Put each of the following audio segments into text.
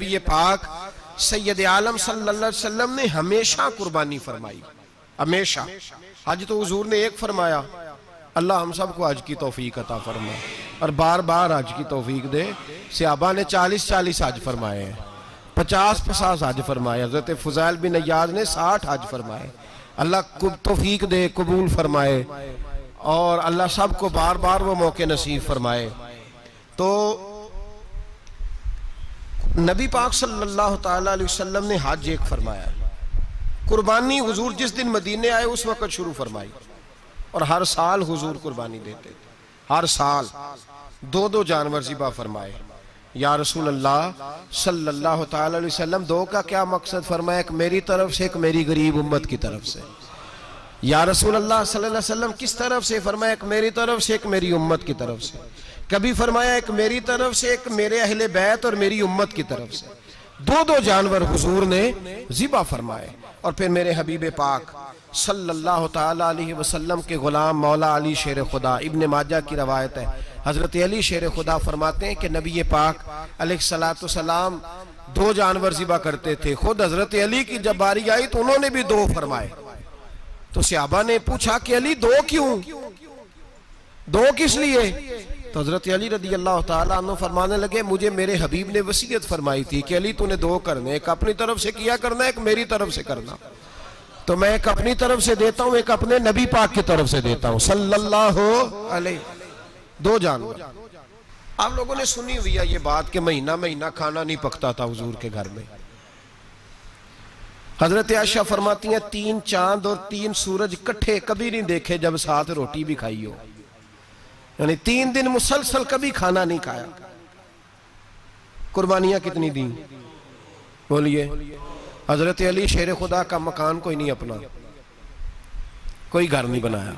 नबी पाक सैयद आलम सल्लल्लाहु अलैहि वसल्लम ने हमेशा कुर्बानी फरमाई, हमेशा। हज तो हुजूर ने एक फरमाया, अल्लाह हम सब को हज की तौफीक अता फरमाए और बार बार हज की तौफीक दे। सहाबा ने 40-40 हज फरमाए हैं, 50-50 हज फरमाए। हजरत फुज़ैल बिन अय्याज ने 60 हज फरमाए। अल्लाह तौफीक दे, कबूल फरमाए और अल्लाह सब को बार बार वो मौके नसीब फरमाए। तो नबी पाक सल्लल्लाहु ताला अलैहि वसल्लम ने हज एक फरमाया। कुर्बानी हुजूर जिस दिन मदीने आए उस वक्त शुरू फरमाई और हर साल हुजूर कुर्बानी देते थे। हर साल 2-2 जानवर ज़िबा फरमाए। या रसूल अल्लाह सल्लल्लाहु ताला अलैहि वसल्लम, 2 का क्या मकसद फरमाया? एक मेरी तरफ से, एक मेरी गरीब उम्मत की तरफ से। या रसूल अल्लाह सल्लल्लाहु अलैहि वसल्लम किस तरफ से फरमाया? एक मेरी तरफ से, एक मेरी उम्मत की तरफ से। कभी फरमाया एक मेरी तरफ से, एक मेरे अहले बैत और मेरी उम्मत की तरफ से। 2-2 जानवर हुजूर ने ज़िबा फरमाए। और फिर मेरे हबीब पाक सल्लल्लाहु ताला अलैहि वसल्लम के गुलाम मौला अली शेर खुदा, इब्ने माजा की रवायत है, हजरत अली शेर खुदा फरमाते हैं कि नबी पाक अलैहिस्सलातु सलाम 2 जानवर ज़िबा करते थे। खुद हजरत अली की जब बारी आई तो उन्होंने भी 2 फरमाए। तो सहाबा ने पूछा कि अली 2 क्यों, 2 किस लिए? तो हजरत अली रदी अल्लाह ताला अन्हु फरमाने लगे, मुझे मेरे हबीब ने वसीयत फरमाई थी कि अली तूने 2 करने, एक अपनी तरफ से किया करना, एक मेरी तरफ से करना। तो मैं एक अपनी तरफ से देता हूं, एक अपने नबी पाक की तरफ से देता हूं सल्लल्लाहु अलैहि। 2 जानवर। आप लोगों ने सुनी हुई है ये बात कि महीना महीना खाना नहीं पकता था हुजूर के घर में। हजरत आयशा फरमाती हैं 3 चांद और 3 सूरज इकट्ठे कभी नहीं देखे जब साथ रोटी भी खाई हो। यानी 3 दिन मुसलसल कभी खाना नहीं खाया। कुर्बानियां कितनी दी बोलिए? हजरत अली शेर खुदा का मकान कोई नहीं अपना, कोई घर नहीं बनाया।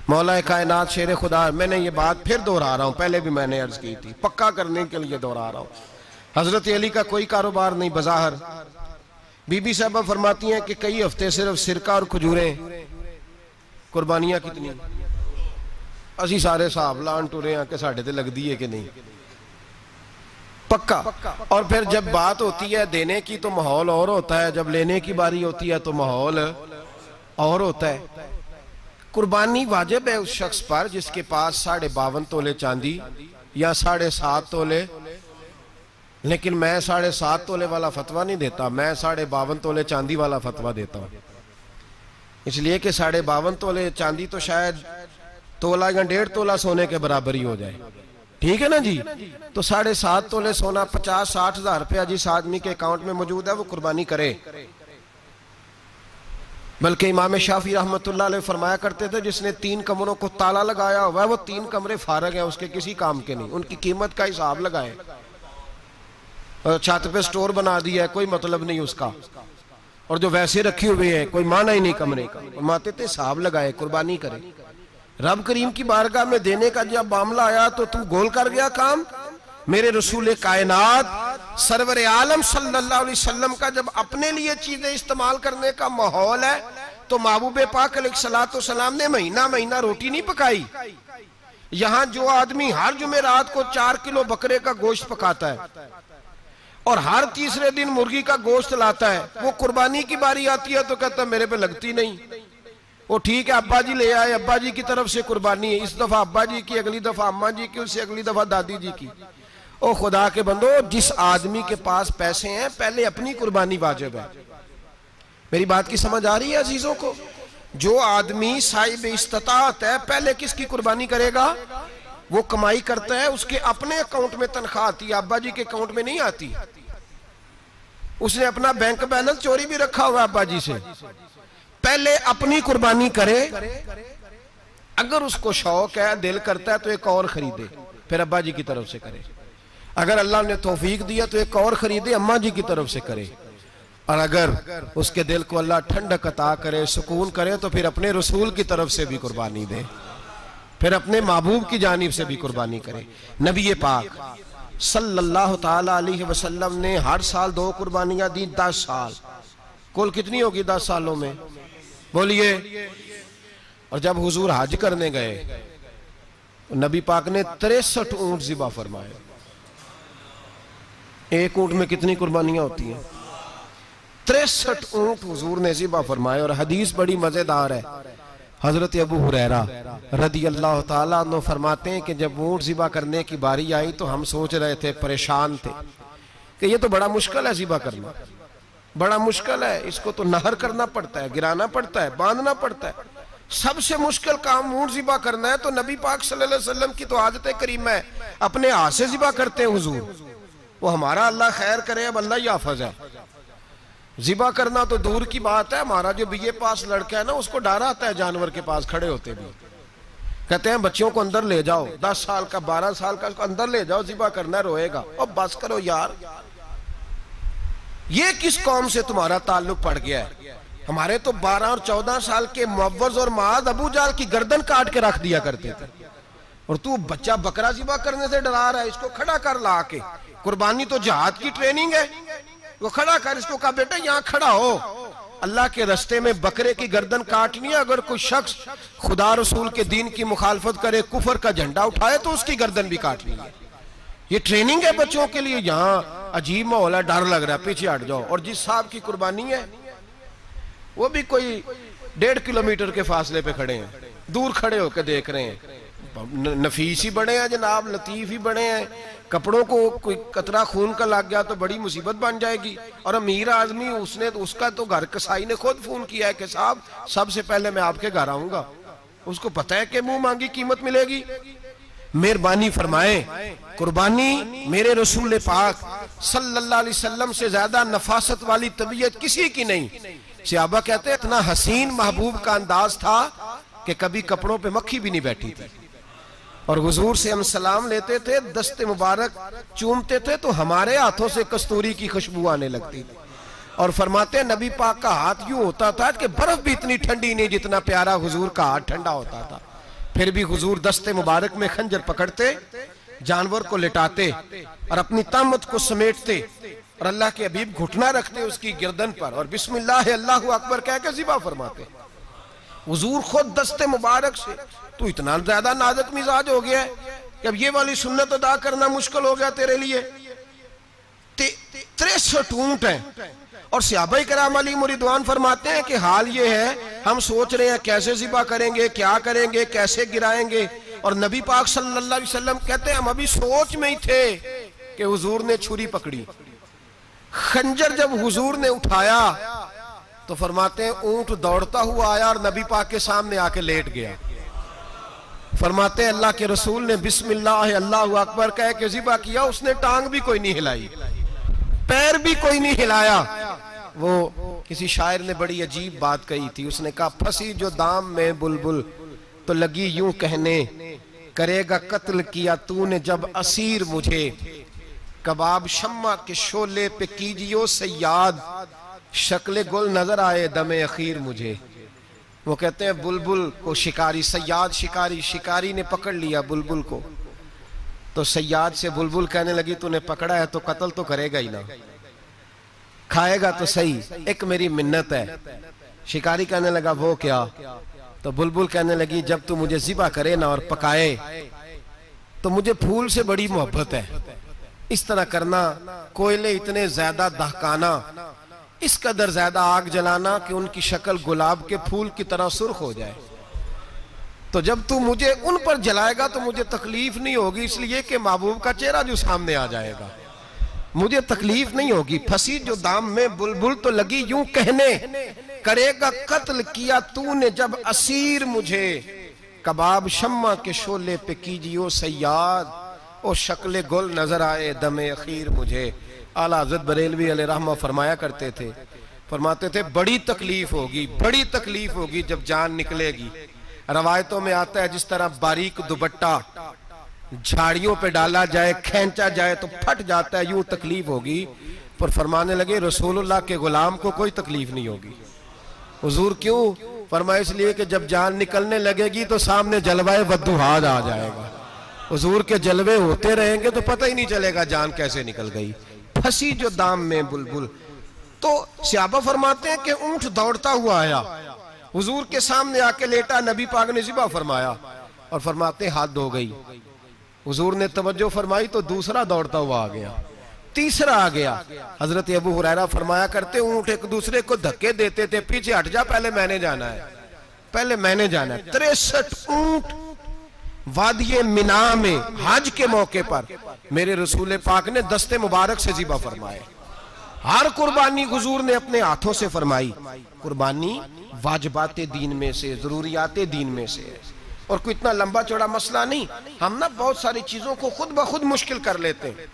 मौला कायनात शेर खुदा, मैंने ये बात फिर दोहरा रहा हूं, पहले भी मैंने अर्ज की थी, पक्का करने के लिए दोहरा रहा हूं। हजरत अली का कोई कारोबार नहीं बज़ाहिर। बीबी साहबा फरमाती हैं कि कई हफ्ते सिर्फ सिरका और खजूरें। कुर्बानियां कितनी? असी सारे हिसाब लान टुरे हैं कि साढ़े ते लगदी है कि नहीं, पक्का। और फिर जब बात होती है देने की तो माहौल और होता है, जब लेने की बारी होती है तो माहौल और होता है। कुर्बानी वाजिब है उस शख्स पर जिसके पास 52.5 तोले चांदी या 7.5 तोले। लेकिन मैं 7.5 तोले वाला फतवा नहीं देता, मैं 52.5 तोले चांदी वाला फतवा देता हूं। इसलिए कि 52.5 तोले चांदी तो शायद तोला या 1.5 तोला सोने के बराबर ही हो जाए, ठीक है ना जी। तो 7.5 तोले सोना 50-60 हजार रुपया जिस आदमी के अकाउंट में मौजूद है वो कुर्बानी करे। बल्कि इमाम शाफी रहमतुल्लाह अलैह फरमाया करते थे, जिसने 3 कमरों को ताला लगाया हुआ है वो 3 कमरे फारग हैं, उसके किसी काम के नहीं, उनकी कीमत का हिसाब लगाए। छत पे स्टोर बना दिया है, कोई मतलब नहीं उसका, और जो वैसे रखे हुए हैं कोई माना ही नहीं कमरे का। माते थे हिसाब लगाए, कुर्बानी करे। रब करीम की बारगाह में देने का जब मामला आया तो तू गोल कर गया काम। मेरे रसूल कायनात सरवर आलम सल्लल्लाहु अलैहि वसल्लम का जब अपने लिए चीजें इस्तेमाल करने का माहौल है तो महबूब पाक अलैहिस्सलातु सलाम ने महीना महीना रोटी नहीं पकाई। यहां जो आदमी हर जुमेरात को 4 किलो बकरे का गोश्त पकाता है और हर तीसरे दिन मुर्गी का गोश्त लाता है, वो कुर्बानी की बारी आती है तो कहता है मेरे पे लगती नहीं। वो ठीक है अब्बा जी ले आए, अब्बा जी की तरफ से कुर्बानी है, इस दफा अब्बा जी की, अगली दफा अम्मा जी की, उससे अगली दफा दादी जी की। ओ खुदा के बंदो, जिस आदमी के पास पैसे हैं पहले अपनी कुर्बानी वाजिब है। मेरी बात की समझ आ रही है अजीजों को? जो आदमी साहिब इस्तात है पहले किसकी कुर्बानी करेगा? वो कमाई करता है, उसके अपने अकाउंट में तनख्वाह आती है, अब्बा जी के अकाउंट में नहीं आती। उसने अपना बैंक बैलेंस चोरी भी रखा हुआ अब्बा जी से। पहले अपनी कुर्बानी करे, अगर उसको शौक है, दिल करता है तो एक और खरीदे, फिर अब्बा जी की तरफ से करे। अगर अल्लाह ने तौफीक दिया तो एक और खरीदे, अम्मा जी की तरफ से करे। और अगर उसके दिल को अल्लाह ठंडक अता करे, सुकून करे, तो फिर अपने रसूल की तरफ से भी कुर्बानी दे, फिर अपने महबूब की जानिब से भी कुर्बानी करे। नबी पाक सल्लल्लाहु ताला अलैहि वसल्लम ने हर साल 2 कुर्बानियां दी, 10 साल। कुल कितनी होगी 10 सालों में बोलिए? और जब हुजूर हज करने गए नबी पाक ने 63 ऊंट ज़िबा फरमाए। एक ऊंट में कितनी कुर्बानियां होती हैं? 63 ऊंट हुजूर ने ज़िबा फरमाए। और हदीस बड़ी मजेदार है। हजरत अबू हुरैरा रदी अल्लाह ताला अन्हु फरमाते हैं कि जब ऊंट ज़िबा करने की बारी आई तो हम सोच रहे थे, परेशान थे कि ये तो बड़ा मुश्किल है ज़िबा करना, बड़ा मुश्किल है, इसको तो नहर करना पड़ता है, गिराना पड़ता है, बांधना पड़ता है। सबसे मुश्किल काम ऊंट ज़िबा करना है। तो नबी पाक सल्लल्लाहु अलैहि वसल्लम की तो आदत करीमा है, अपने हाथ से ज़िबा करते हैं हुजूर। वो हमारा अल्लाह खैर करे, अब अल्लाह ही हाफिज है। ज़िबा करना तो दूर की बात है, हमारा जो बीए पास लड़का है ना, उसको डर आता है जानवर के पास खड़े होते भी। कहते हैं बच्चों को अंदर ले जाओ, 10 साल का 12 साल का, उसको अंदर ले जाओ, ज़िबा करना, रोएगा। और बस करो यार, ये किस कौम से तुम्हारा ताल्लुक पड़ गया है? हमारे तो 12 और 14 साल के मुअव्वज़ और माद अबू जाल की गर्दन काट के रख दिया करते थे, और तू बच्चा बकरा ज़िबा करने से डरा रहा है। इसको खड़ा कर ला के, कुर्बानी तो जिहाद की ट्रेनिंग है, वो खड़ा कर, इसको कहा बेटा यहाँ खड़ा हो, अल्लाह के रास्ते में बकरे की गर्दन काटनी है। अगर कोई शख्स खुदा रसूल के दीन की मुखालफत करे, कुफर का झंडा उठाए, तो उसकी गर्दन भी काटनी है। ये ट्रेनिंग है बच्चों के लिए। यहाँ अजीब माहौल है, डर लग रहा है, पीछे हट जाओ। और जिस साहब की कुर्बानी है वो भी कोई 1.5 किलोमीटर के फासले पे खड़े हैं, दूर खड़े होकर देख रहे हैं। नफीस ही बड़े हैं जनाब, लतीफ ही बड़े हैं। कपड़ों को कोई कतरा खून का लग गया तो बड़ी मुसीबत बन जाएगी। और अमीर आदमी, उसने तो, उसका तो घर कसाई ने खुद फोन किया है कि साहब सबसे पहले मैं आपके घर आऊंगा। उसको पता है कि मुंह मांगी कीमत मिलेगी। मेहरबानी फरमाए, कुर्बानी मेरे रसूल पाक सल्लल्लाहु अलैहि वसल्लम से ज्यादा नफासत वाली तबीयत किसी की नहीं। सहाबा कहते हैं इतना हसीन महबूब का अंदाज था कि कभी कपड़ों पे मक्खी भी नहीं बैठी थी। और हुजूर से हम सलाम लेते थे, दस्ते मुबारक चूमते थे तो हमारे हाथों से कस्तूरी की खुशबू आने लगती थी। और फरमाते नबी पाक का हाथ यूं होता था कि बर्फ भी इतनी ठंडी नहीं जितना प्यारा हुजूर का हाथ ठंडा होता था। फिर भी हुजूर दस्ते मुबारक में खंजर पकड़ते, जानवर को लिटाते और अपनी तामत को समेटते, और अल्लाह के हबीब घुटना रखते उसकी गर्दन पर, और बिस्मिल्लाह अल्लाहु अकबर कह के ज़िबा फरमाते। हुजूर खुद दस्ते मुबारक से। तू इतना ज्यादा नाजुक मिजाज हो गया है कि अब ये वाली सुन्नत अदा करना मुश्किल हो गया तेरे लिए। 63 ऊंट हैं। और सहाबाए किराम अलैहिम रिदवान फरमाते हैं कि हाल ये है, हम सोच रहे हैं कैसे ज़िबा करेंगे, क्या करेंगे, कैसे गिराएंगे। और नबी पाक सल्लल्लाहु अलैहि वसल्लम कहते हैं हम अभी सोच में ही थे कि हुजूर ने छुरी पकड़ी। खंजर जब हुजूर ने उठाया तो फरमाते हैं ऊंट दौड़ता हुआ आया और नबी पाक के सामने आके लेट गया। फरमाते हैं अल्लाह के रसूल ने बिस्मिल्लाह अल्लाहु अकबर कह के ज़िबा किया, उसने टांग भी कोई नहीं हिलाई, पैर भी कोई नहीं हिलाया। वो किसी शायर ने बड़ी अजीब बात कही थी, उसने कहा फंसी जो दाम में बुलबुल तो लगी यूं कहने, करेगा कत्ल किया तूने जब असीर मुझे, कबाब शम्मा के शोले पे कीजियो सयाद, शक्ल गुल नजर आए दमे अखीर मुझे। वो कहते हैं बुलबुल को शिकारी, सयाद शिकारी, शिकारी ने पकड़ लिया बुलबुल को, तो सयाद से बुलबुल कहने लगी तूने पकड़ा है तो कत्ल तो करेगा ही ना, खाएगा तो सही, एक मेरी मिन्नत है। शिकारी कहने लगा वो क्या? तो बुलबुल कहने लगी जब तू मुझे ज़िबा करे ना और पकाए तो मुझे फूल से बड़ी मोहब्बत है, इस तरह करना, कोयले इतने ज्यादा दहकाना, इस कदर ज्यादा आग जलाना कि उनकी शक्ल गुलाब के फूल की तरह सुर्ख हो जाए। तो जब तू मुझे उन पर जलाएगा तो मुझे तकलीफ नहीं होगी, इसलिए कि महबूब का चेहरा जो सामने आ जाएगा, मुझे तकलीफ नहीं होगी। फंसी जो दाम में बुलबुल तो लगी यूं कहने, करेगा कत्ल किया तूने जब असीर मुझे, कबाब शम्मा के शोले पे कीजियो सयाद, ओ शक्ल गुल नजर आए दमे अखीर मुझे। आला हज़रत बरेलवी अलैहि रहमा फरमाया करते थे, फरमाते थे बड़ी तकलीफ होगी, बड़ी तकलीफ होगी जब जान निकलेगी। रवायतों में आता है जिस तरह बारीक दुपट्टा झाड़ियों पे डाला जाए, खींचा जाए तो फट जाता है, यूं तकलीफ होगी। पर फरमाने लगे रसूलुल्लाह के गुलाम को कोई तकलीफ नहीं होगी। हुजूर क्यों? फरमाया इसलिए कि जब जान निकलने लगेगी तो सामने जलवाए वद्दुहाद आ जाएगा। हुजूर के जलवे होते रहेंगे तो पता ही नहीं चलेगा जान कैसे निकल गई। फंसी जो दाम में बुलबुल। तो सहाबा फरमाते हैं कि ऊंट दौड़ता हुआ आया, हुजूर के सामने आके लेटा, नबी पाक ने ज़िबा फरमाया और फरमाते हाथ धो गई। हुजूर ने तवज्जो फरमाई तो दूसरा दौड़ता हुआ आ गया, तीसरा आ गया। हजरत अबू हुरैरा फरमाया करते ऊंट एक दूसरे को धक्के देते थे, पीछे हट जा, पहले मैंने जाना है, पहले मैंने जाना है। 63 ऊंट वादिये मिना में हज के मौके पर मेरे रसूल पाक ने दस्ते मुबारक से ज़िबा फरमाए। हर कुर्बानी हुजूर ने अपने हाथों से फरमाई। कुर्बानी वाजिबाते दीन में से, जरूरियाते दीन में से है, और कोई इतना लंबा चौड़ा मसला नहीं। हम ना बहुत सारी चीजों को खुद ब खुद मुश्किल कर लेते हैं।